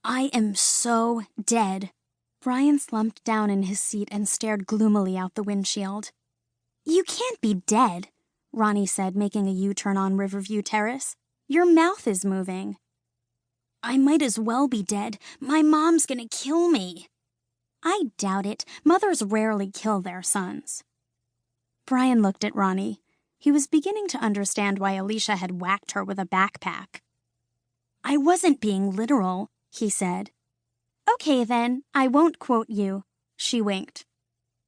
I am so dead. Brian slumped down in his seat and stared gloomily out the windshield. You can't be dead, Roni said, making a U-turn on Riverview Terrace. Your mouth is moving. I might as well be dead. My mom's gonna kill me. I doubt it. Mothers rarely kill their sons. Brian looked at Roni. He was beginning to understand why Alicia had whacked her with a backpack. I wasn't being literal, he said. Okay then, I won't quote you. She winked.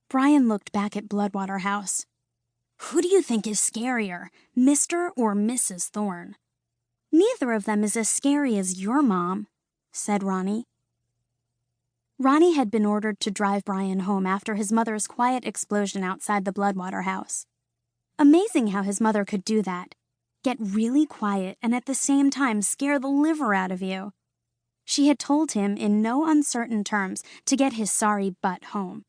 Brian looked back at Bloodwater House. Who do you think is scarier, Mr. or Mrs. Thorne? Neither of them is as scary as your mom, said Roni. Roni had been ordered to drive Brian home after his mother's quiet explosion outside the Bloodwater house. Amazing how his mother could do that. Get really quiet and at the same time scare the liver out of you. She had told him in no uncertain terms to get his sorry butt home.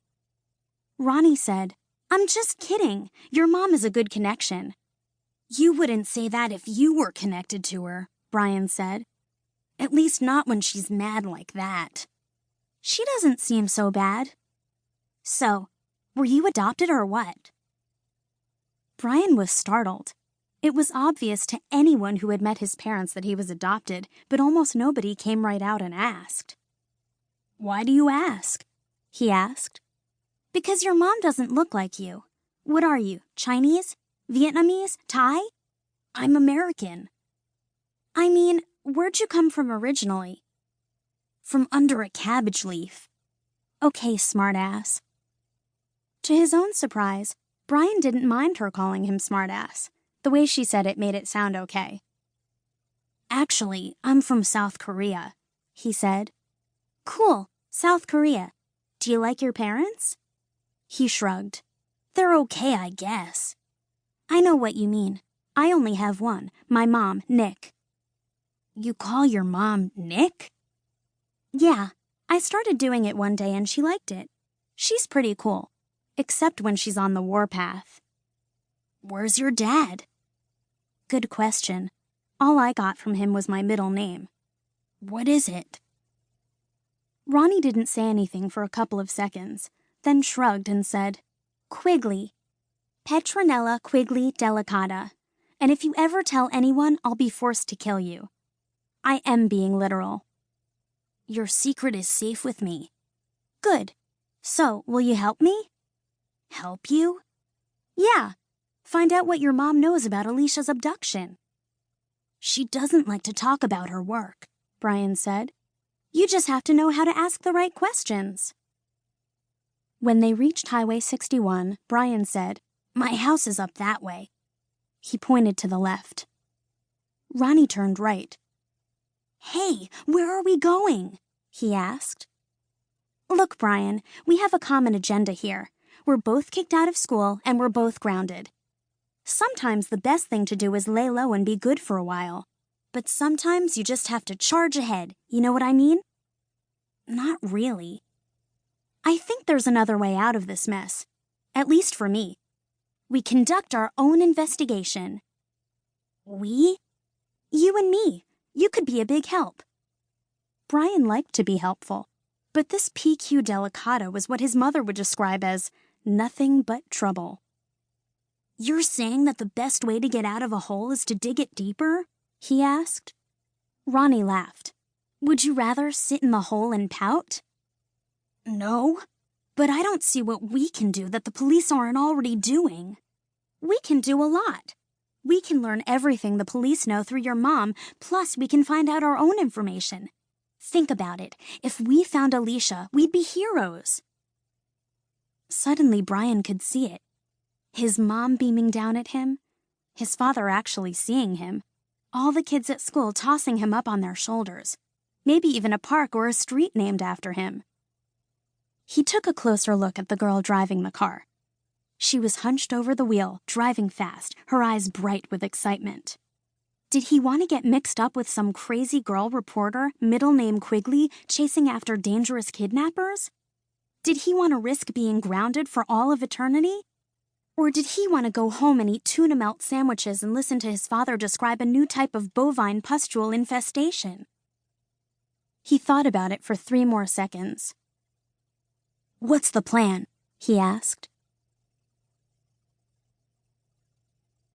Roni said, I'm just kidding. Your mom is a good connection. You wouldn't say that if you were connected to her, Brian said. At least not when she's mad like that. She doesn't seem so bad. So, were you adopted or what? Brian was startled. It was obvious to anyone who had met his parents that he was adopted, but almost nobody came right out and asked. Why do you ask? He asked. Because your mom doesn't look like you. What are you, Chinese? Vietnamese? Thai? I'm American. I mean, where'd you come from originally? From under a cabbage leaf. Okay, smartass. To his own surprise, Brian didn't mind her calling him smartass. The way she said it made it sound okay. Actually, I'm from South Korea, he said. Cool, South Korea. Do you like your parents? He shrugged. They're okay, I guess. I know what you mean. I only have one, my mom, Nick. You call your mom Nick? Yeah, I started doing it one day and she liked it. She's pretty cool, except when she's on the warpath. Where's your dad? Good question. All I got from him was my middle name. What is it? Roni didn't say anything for a couple of seconds, then shrugged and said, Quigley. Petronella Quigley Delicata. And if you ever tell anyone, I'll be forced to kill you. I am being literal. Your secret is safe with me. Good. So, will you help me? Help you? Yeah. Find out what your mom knows about Alicia's abduction. She doesn't like to talk about her work, Brian said. You just have to know how to ask the right questions. When they reached Highway 61, Brian said, My house is up that way. He pointed to the left. Roni turned right. Hey, where are we going? He asked. Look, Brian, we have a common agenda here. We're both kicked out of school and we're both grounded. Sometimes the best thing to do is lay low and be good for a while. But sometimes you just have to charge ahead, you know what I mean? Not really. I think there's another way out of this mess. At least for me. We conduct our own investigation. We? You and me. You could be a big help. Brian liked to be helpful, but this PQ Delicata was what his mother would describe as nothing but trouble. You're saying that the best way to get out of a hole is to dig it deeper? He asked. Roni laughed. Would you rather sit in the hole and pout? No, but I don't see what we can do that the police aren't already doing. We can do a lot. We can learn everything the police know through your mom, plus we can find out our own information. Think about it. If we found Alicia, we'd be heroes. Suddenly, Brian could see it. His mom beaming down at him, his father actually seeing him, all the kids at school tossing him up on their shoulders, maybe even a park or a street named after him. He took a closer look at the girl driving the car. She was hunched over the wheel, driving fast, her eyes bright with excitement. Did he want to get mixed up with some crazy girl reporter, middle name Quigley, chasing after dangerous kidnappers? Did he want to risk being grounded for all of eternity? Or did he want to go home and eat tuna melt sandwiches and listen to his father describe a new type of bovine pustule infestation? He thought about it for 3 more seconds. "What's the plan?" he asked.